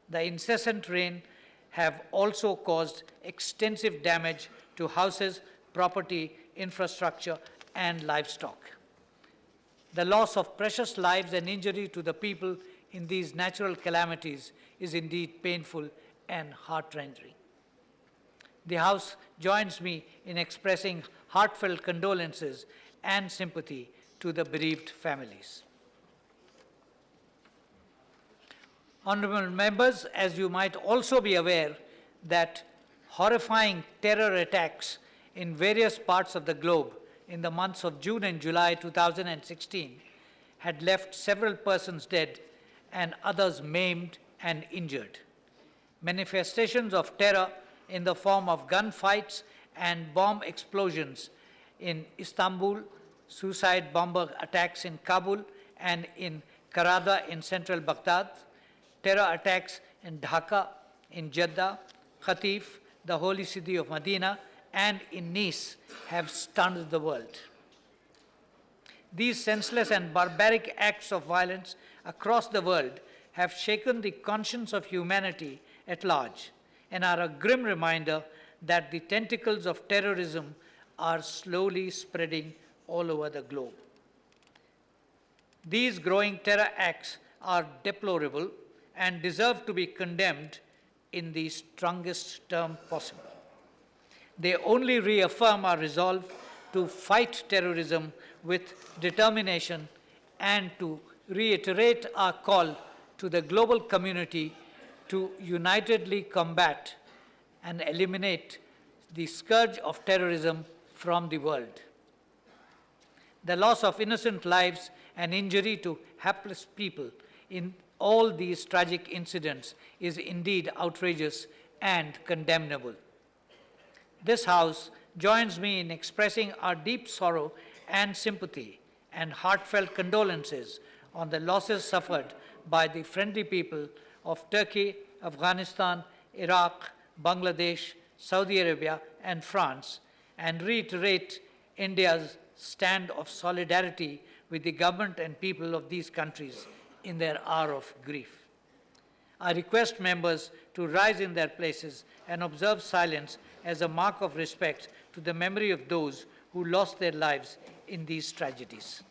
The incessant rain have also caused extensive damage to houses, property, infrastructure, and livestock. The loss of precious lives and injury to the people in these natural calamities is indeed painful and heart-rending. The House joins me in expressing heartfelt condolences and sympathy to the bereaved families. Honorable members, as you might also be aware that horrifying terror attacks in various parts of the globe in the months of June and July 2016 had left several persons dead and others maimed and injured. Manifestations of terror in the form of gunfights and bomb explosions in Istanbul, suicide bomber attacks in Kabul and in Karada in central Baghdad, terror attacks in Dhaka, in Jeddah, Khatif, the holy city of Medina, and in Nice have stunned the world. These senseless and barbaric acts of violence across the world have shaken the conscience of humanity at large and are a grim reminder that the tentacles of terrorism are slowly spreading all over the globe. These growing terror acts are deplorable and deserve to be condemned in the strongest term possible. They only reaffirm our resolve to fight terrorism with determination and to reiterate our call to the global community to unitedly combat and eliminate the scourge of terrorism from the world. The loss of innocent lives and injury to hapless people in all these tragic incidents is indeed outrageous and condemnable. This House joins me in expressing our deep sorrow and sympathy and heartfelt condolences on the losses suffered by the friendly people of Turkey, Afghanistan, Iraq, Bangladesh, Saudi Arabia, and France, and reiterate India's stand of solidarity with the government and people of these countries in their hour of grief. I request members to rise in their places and observe silence as a mark of respect to the memory of those who lost their lives in these tragedies.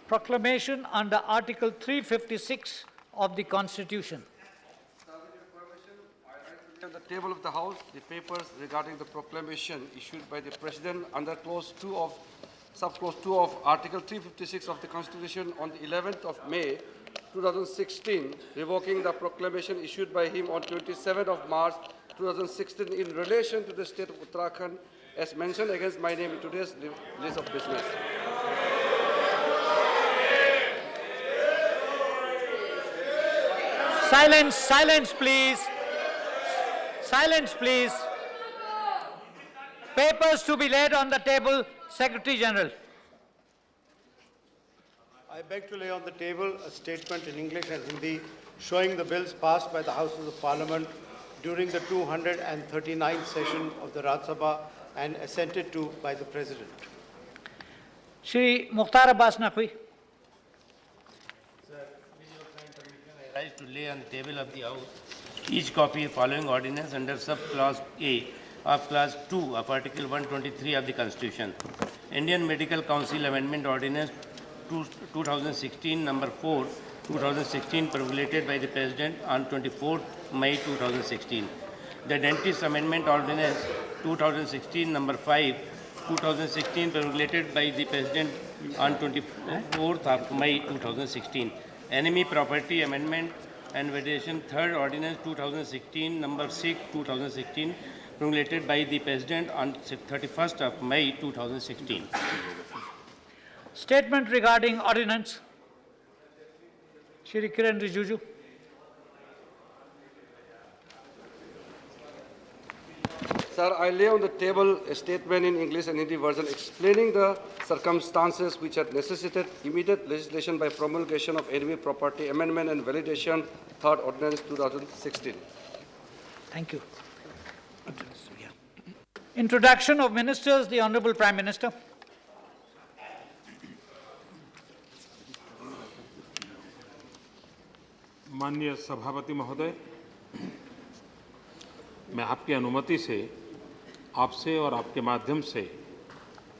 Proclamation under Article 356 of the Constitution. On the table of the House, the papers regarding the proclamation issued by the President under subclause 2 of Article 356 of the Constitution on the 11th of May 2016, revoking the proclamation issued by him on 27th of March 2016 in relation to the state of Uttarakhand as mentioned against my name in today's list of business. Silence, silence, please. Silence, please. Papers to be laid on the table, Secretary General. I beg to lay on the table a statement in English and Hindi showing the bills passed by the Houses of Parliament during the 239th session of the Rajya Sabha and assented to by the President. Shri Mukhtar Abbas Naqvi. I rise to lay on the table of the House each copy of following ordinance under sub-clause A of Clause 2 of Article 123 of the Constitution. Indian Medical Council Amendment Ordinance 2016 number 4, 2016 promulgated by the President on 24th May 2016. The Dentist Amendment Ordinance 2016 number 5, 2016 promulgated by the President on 24th of May 2016. Enemy Property Amendment and Variation 3rd Ordinance 2016 number 6, 2016 promulgated by the President on 31st of May 2016. Statement regarding ordinance. Shri Kiran Rijiju. Sir, I lay on the table a statement in English and Hindi version explaining the circumstances which had necessitated immediate legislation by promulgation of Enemy Property Amendment and Validation 3rd Ordinance 2016. Thank you. Introduction of Ministers, the Honorable Prime Minister. माननीय सभापति महोदय, मैं आपकी अनुमति से आपसे और आपके माध्यम से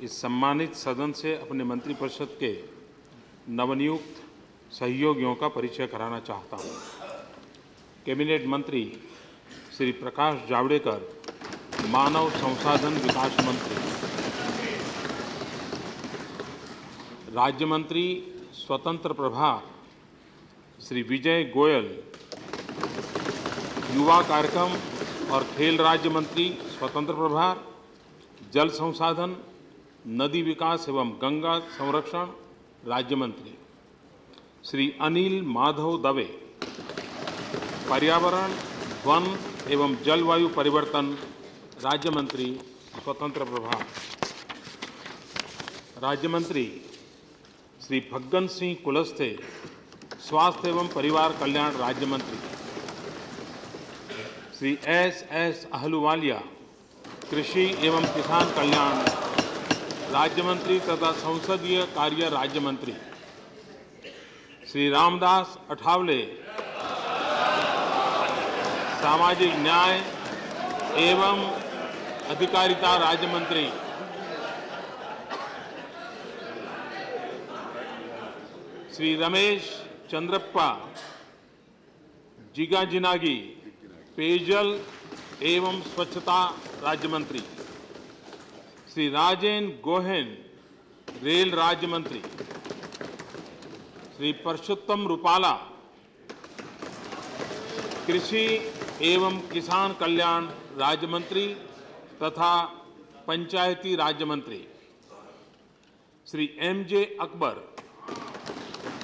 इस सम्मानित सदन से अपने मंत्रिपरिषद के नवनियुक्त सहयोगियों का परिचय कराना चाहता हूं। कैबिनेट मंत्री श्री प्रकाश जावड़ेकर, मानव संसाधन विकास मंत्री, राज्य मंत्री स्वतंत्र प्रभार श्री विजय गोयल, युवा कार्यक्रम और खेल राज्य मंत्री स्वतंत्र प्रभार, जल संसाधन, नदी विकास एवं गंगा संरक्षण राज्य मंत्री श्री अनिल माधव दवे, पर्यावरण, वन एवं जलवायु परिवर्तन राज्य मंत्री स्वतंत्र प्रभार, राज्य मंत्री श्री फग्गन सिंह कुलस्ते, स्वास्थ्य एवं परिवार कल्याण राज्य मंत्री श्री एस अहलूवालिया, कृषि एवं किसान कल्याण राज्य मंत्री तथा संसदीय कार्य राज्य मंत्री श्री रामदास अठावले, सामाजिक न्याय एवं अधिकारिता राज्य मंत्री श्री रमेश चंद्रप्पा जिगाजिनागी, पेयजल एवं स्वच्छता राज्य मंत्री श्री राजेंद्र गोहेन, रेल राज्य मंत्री श्री परषोत्तम रूपाला, कृषि एवं किसान कल्याण राज्य मंत्री तथा पंचायती राज्य मंत्री श्री एम.जे. अकबर,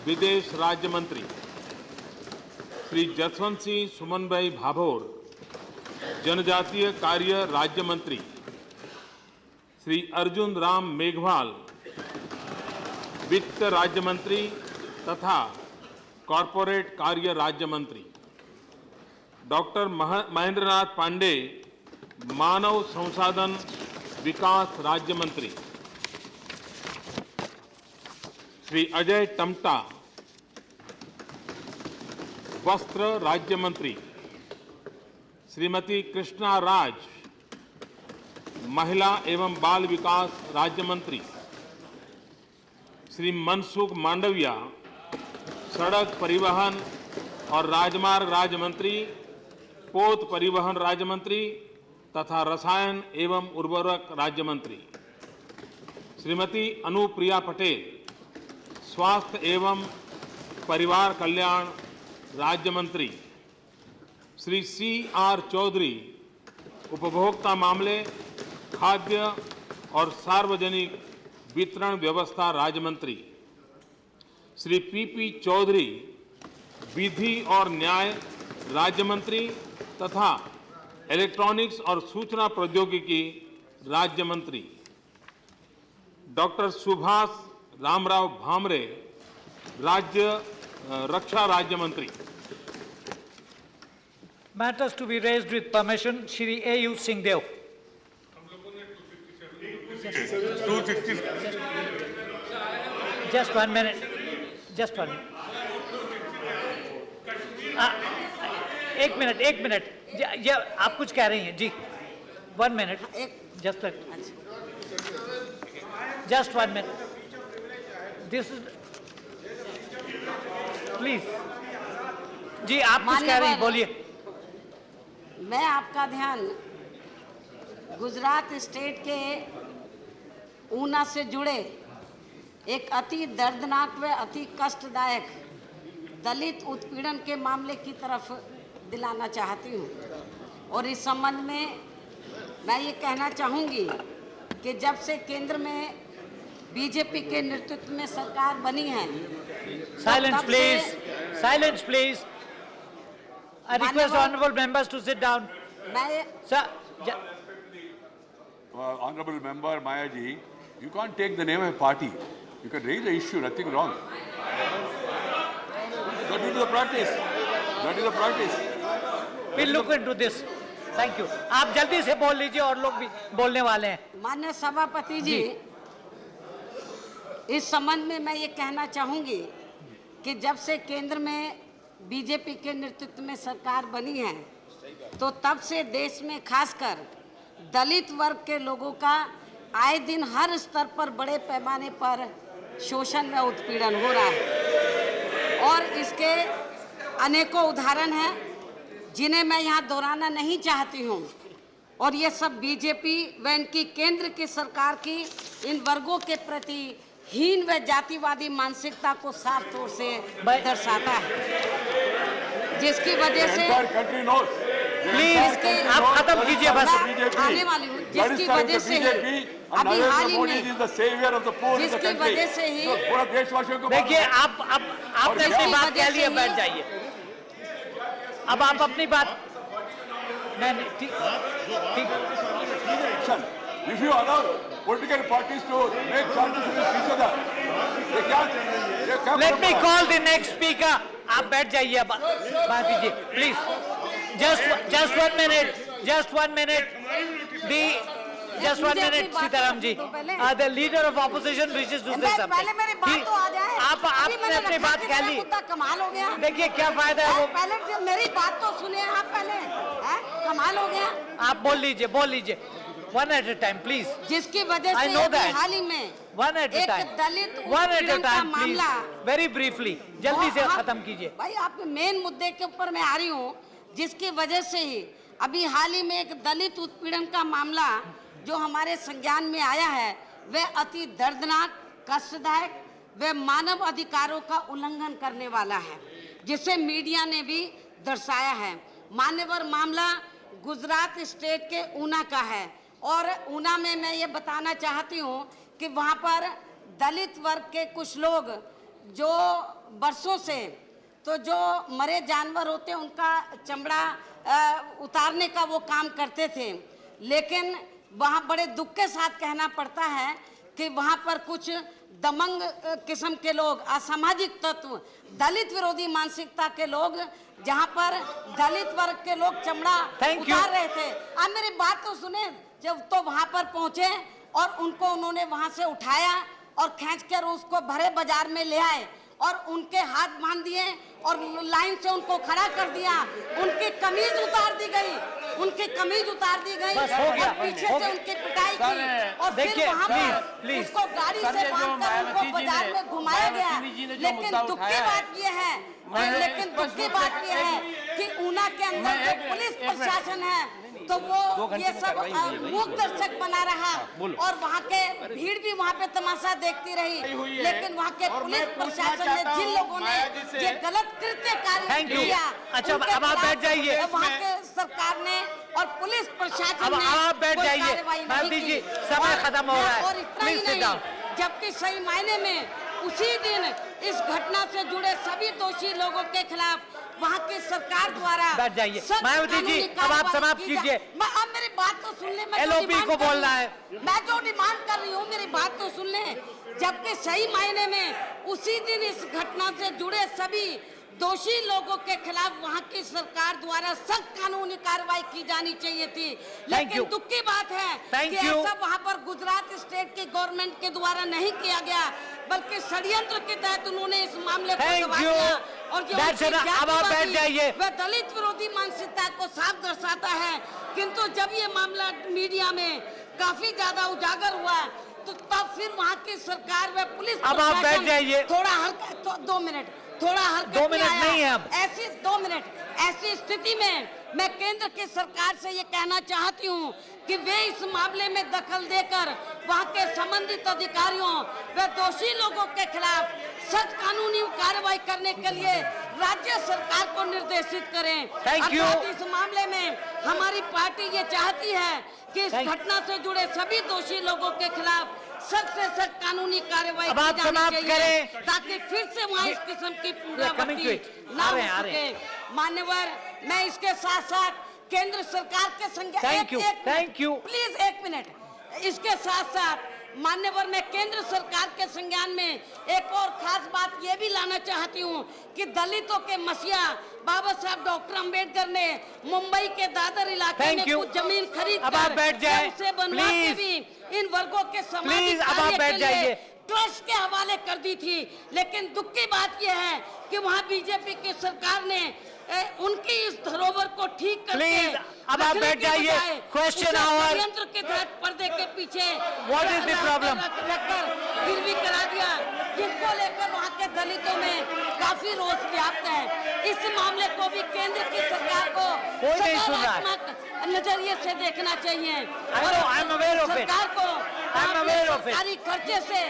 विदेश राज्य मंत्री श्री जसवंत सिंह सुमन भाई भाभोर, जनजातीय कार्य राज्य मंत्री श्री अर्जुन राम मेघवाल, वित्त राज्य मंत्री तथा कॉरपोरेट कार्य राज्य मंत्री डॉक्टर महेंद्रनाथ पांडे, मानव संसाधन विकास राज्य मंत्री श्री अजय टमटा, वस्त्र राज्य मंत्री श्रीमती कृष्णा राज, महिला एवं बाल विकास राज्य मंत्री श्री मनसुख मांडविया, सड़क परिवहन और राजमार्ग राज्य मंत्री, पोत परिवहन राज्य मंत्री तथा रसायन एवं उर्वरक राज्य मंत्री श्रीमती अनुप्रिया पटेल, स्वास्थ्य एवं परिवार कल्याण राज्य मंत्री श्री C.R. चौधरी, उपभोक्ता मामले, खाद्य और सार्वजनिक वितरण व्यवस्था राज्य मंत्री श्री P.P. चौधरी, विधि और न्याय राज्य मंत्री तथा इलेक्ट्रॉनिक्स और सूचना प्रौद्योगिकी राज्य मंत्री डॉक्टर सुभाष रामराव भामरे, रक्षा राज्य मंत्री। Matters to be raised with permission, Shri A.U. Singhdeo. Just 1 minute. Just 1 minute. एक मिनट ये आप कुछ कह रही हैं जी? 1 minute. Just 1 minute. This is please. जी आप कुछ कह रही हैं, बोलिए। मैं आपका ध्यान गुजरात स्टेट के ऊना से जुड़े एक अति दर्दनाक व अति कष्टदायक दलित उत्पीड़न के मामले की तरफ दिलाना चाहती हूँ। और इस संबंध में मैं ये कहना चाहूँगी कि जब से केंद्र में बीजेपी के नेतृत्व में सरकार बनी है, Silence please. Silence please. I request honorable members to sit down. Sir, Honorable Member Maya ji, you can't take the name of a party. You can raise the issue, nothing wrong. That is the practice. That is the practice. we'll look into this. Thank you. आप जल्दी से बोल लीजिए और लोग भी बोलने वाले हैं। माननीय सभापति जी, इस संबंध में मैं ये कहना चाहूँगी कि जब से केंद्र में बीजेपी के नेतृत्व में सरकार बनी है, तो तब से देश में खासकर दलित वर्ग के लोगों का आए दिन हर स्तर पर बड़े पैमाने पर शोषण व उत्पीड़न हो रहा है और इसके अनेकों उदाहरण हैं। जिन्हें मैं यहाँ दोहराना नहीं चाहती हूँ, और ये सब बीजेपी व इनकी केंद्र की सरकार की इन वर्गों के प्रति हीन व जातिवादी मानसिकता को साफ तौर से दर्शाता है, जिसकी वजह से प्लीज आप खत्म कीजिए बस। आने वाली हूँ, जिसकी वजह से ही अभी हाल ही में, जिसकी वजह से ही देखिए आपने अपनी बात कह ली, बैठ जाइए। अब आप अपनी बात नहीं ठीक। If you allow political parties to make charges against each other, they can't. Let me call the next speaker. आप बैठ जाइए, अब बात कीजिए please. Just 1 minute. Just 1 minute. Just 1 minute, Sitaram ji. The leader of opposition wishes to say something. पहले मेरी बात तो आ जाए। आपने अपनी बात कह ली। कमाल हो गया। देखिए क्या फायदा है वो। पहले मेरी बात तो सुनिए आप पहले। कमाल हो गया। आप बोल लीजिए। One at a time, please. जिसकी वजह से हाल ही में One at a time. एक दलित One at a उत्पीड़न का time, please. मामला, Very briefly. जल्दी से खत्म कीजिए। भाई आप मेन मुद्दे के ऊपर मैं आ रही हूँ, जिसकी वजह से ही अभी हाल ही में एक दलित उत्पीड़न का मामला जो हमारे संज्ञान में आया है, वह अति दर्दनाक, कष्टदायक व मानव अधिकारों का उल्लंघन करने वाला है, जिसे मीडिया ने भी दर्शाया है। मान्यवर मामला गुजरात स्टेट के ऊना का है, और ऊना में मैं ये बताना चाहती हूँ कि वहाँ पर दलित वर्ग के कुछ लोग जो बरसों से तो जो मरे जानवर होते हैं उनका चमड़ा उतारने का वो काम करते थे, लेकिन वहाँ बड़े दुख के साथ कहना पड़ता है कि वहाँ पर कुछ दमंग किस्म के लोग, असामाजिक तत्व, दलित विरोधी मानसिकता के लोग, जहाँ पर दलित वर्ग के लोग चमड़ा उतार रहे थे। आप मेरी बात तो सुने। जब तो वहाँ पर पहुँचे और उनको उन्होंने वहाँ से उठाया और खींचकर उसको भरे बाजार में ले आए और उनके हाथ बांध दिए और लाइन से उनको खड़ा कर दिया। उनकी कमीज उतार दी गई, और पीछे से उनकी पिटाई की, और फिर वहाँ पर उसको गाड़ी से बांधकर उनको बाजार में घुमाया गया। लेकिन दुख की बात यह है कि ऊना के अंदर जो पुलिस प्रशासन है तो वो ये सब मूक दर्शक बना रहा, और वहाँ के भीड़ भी वहाँ पे तमाशा देखती रही। लेकिन वहाँ के पुलिस प्रशासन ने, जिन लोगों ने ये गलत कृत्य कार्य किया, अच्छा अब आप बैठ जाइए। वहाँ के सरकार ने और पुलिस प्रशासन ने आप बैठ जाइए, दीजिए, समय खत्म हो रहा है। और इतना ही नहीं, जबकि सही मायने में उसी दिन इस घटना से जुड़े सभी दोषी लोगों के खिलाफ वहाँ की सरकार द्वारा बैठ जाइए। मायावती जी अब आप समाप्त कीजिए। अब मेरी बात तो सुन ले। LOP को बोलना है। मैं जो डिमांड कर रही हूँ मेरी बात तो सुन ले। जबकि सही मायने में उसी दिन इस घटना से जुड़े सभी दोषी लोगों के खिलाफ वहाँ की सरकार द्वारा सख्त कानूनी कार्रवाई की जानी चाहिए थी। लेकिन दुख की बात है कि ऐसा वहाँ पर गुजरात स्टेट की गवर्नमेंट के द्वारा नहीं किया गया, बल्कि षड्यंत्र के तहत उन्होंने इस मामले को दबा दिया। और जो वह दलित विरोधी मानसिकता को साफ दर्शाता है। किंतु जब ये मामला मीडिया में काफी ज्यादा उजागर हुआ तो तब फिर वहाँ की सरकार व पुलिस प्रशासन थोड़ा हल्का, 2 मिनट, थोड़ा हल्का 2 मिनट नहीं है अब। ऐसी 2 मिनट, ऐसी स्थिति में मैं केंद्र की सरकार से ये कहना चाहती हूँ कि वे इस मामले में दखल देकर वहाँ के संबंधित अधिकारियों व दोषी लोगों के खिलाफ सख्त कानूनी कार्रवाई करने के लिए राज्य सरकार को निर्देशित करें। अर्थात इस मामले में हमारी पार्टी ये चाहती है कि इस घटना से जुड़े सभी दोषी लोगों के खिलाफ सख्त से सख्त कानूनी कार्रवाई की जानी चाहिए, ताकि फिर से वहाँ इस किस्म की पुनरावृत्ति न हो सके। मान्यवर, मैं इसके साथ साथ केंद्र सरकार के प्लीज 1 मिनट, इसके साथ साथ मान्यवर मैं केंद्र सरकार के संज्ञान में एक और खास बात ये भी लाना चाहती हूँ कि दलितों के मसीहा बाबा साहब डॉक्टर अंबेडकर ने मुंबई के दादर इलाके में कुछ जमीन खरीद कर उसे बनवा के भी इन वर्गों के सामाजिक कार्य के लिए ट्रस्ट के हवाले कर दी थी। लेकिन दुख की बात यह है कि वहाँ बीजेपी की सरकार ने उनकी इस धरोहर को ठीक करके अब आप बैठ जाइए। क्वेश्चन आवर यंत्र के तहत पर्दे के पीछे व्हाट इज द प्रॉब्लम रखकर गिरवी करा दिया, जिसको लेकर वहाँ के दलितों में काफी काफी रोष व्याप्त है। इस मामले को भी केंद्र की सरकार को कोई नहीं सुन रहा है। सकारात्मक नजरिए से देखना चाहिए I'm aware of it. सरकार को I'm aware of it. सरकारी खर्चे से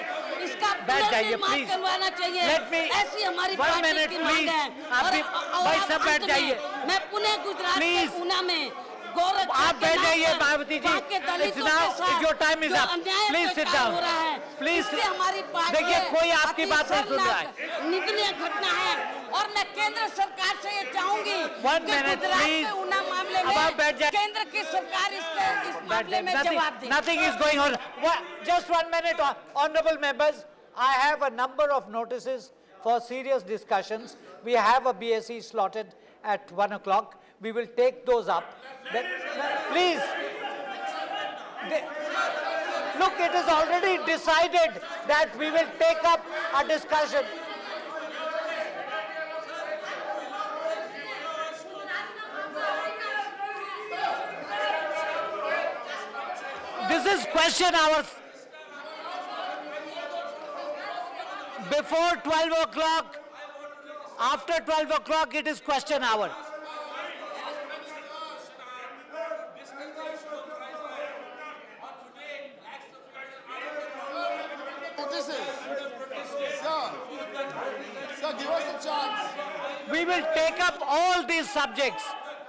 इसका बैठ जाइए, पुनर्निर्माण please. करवाना चाहिए। Let me- ऐसी हमारी One पार्टी minute, की मांग please. है। आप भी- भाई सब बैठ अंत में जाइए। मैं पुणे गुजरात के Please. ऊना में गोरखा आप के बैठ नाम जाइए पर मायावती जी। वहाँ के दलितों It's के now- साथ your time is जो up. अन्याय Please sit प्रकार down. हो रहा है, Please. इससे हमारी पार्टी देखिए, कोई आपकी अति बात नहीं सुन रहा है। शर्मनाक, निंदनीय घटना है और मैं केंद्र सरकार से ये चाहूंगी One कि minute, गुजरात please. के ऊना मामले अब आप बैठ में जाइए। केंद्र की सरकार इस मामले में जवाब दे। Nothing is going on. Just 1 minute, honorable members. I have a number of notices for serious discussions. We have a BSE slotted at 1 o'clock. We will take those up. Please. Look, it is already decided that we will take up a discussion. This is question hour. Before 12 o'clock, after 12 o'clock, it is question hour. Sir, give us a chance. We will take up all these subjects.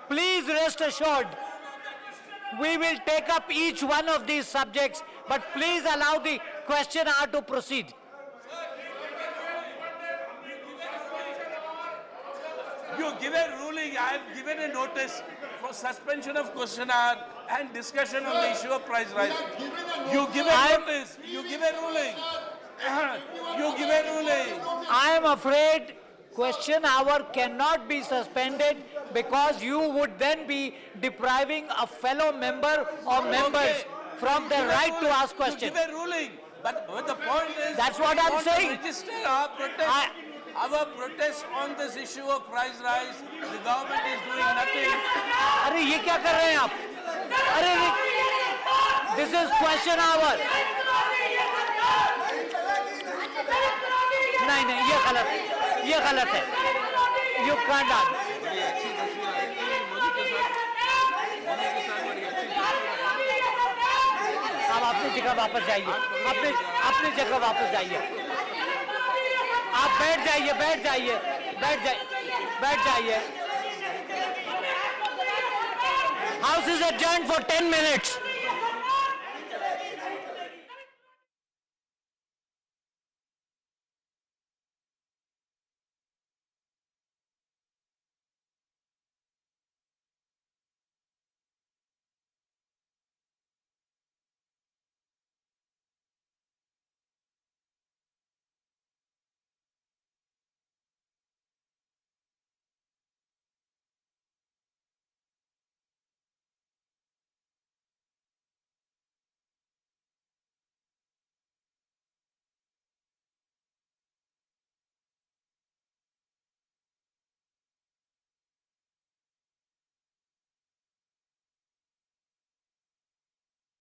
Please rest assured. We will take up each one of these subjects, but please allow the question hour to proceed. You give a ruling, I have given a notice for suspension of question hour and discussion on the issue of price rise. You give a notice, you give a ruling. You give a ruling. I am afraid question hour cannot be suspended because you would then be depriving a fellow member or members from their right to ask questions. You give a ruling, but the point is... That's what we I'm want to saying. register our protest. Our protest on this issue of price rise, the government is doing nothing. अरे ये क्या कर रहे हैं आप? अरे this is question hour. नहीं ये गलत है. You can't ask. आप अपनी जगह वापस जाइए. अपनी जगह वापस जाइए. आप बैठ जाइए. House is adjourned for 10 minutes.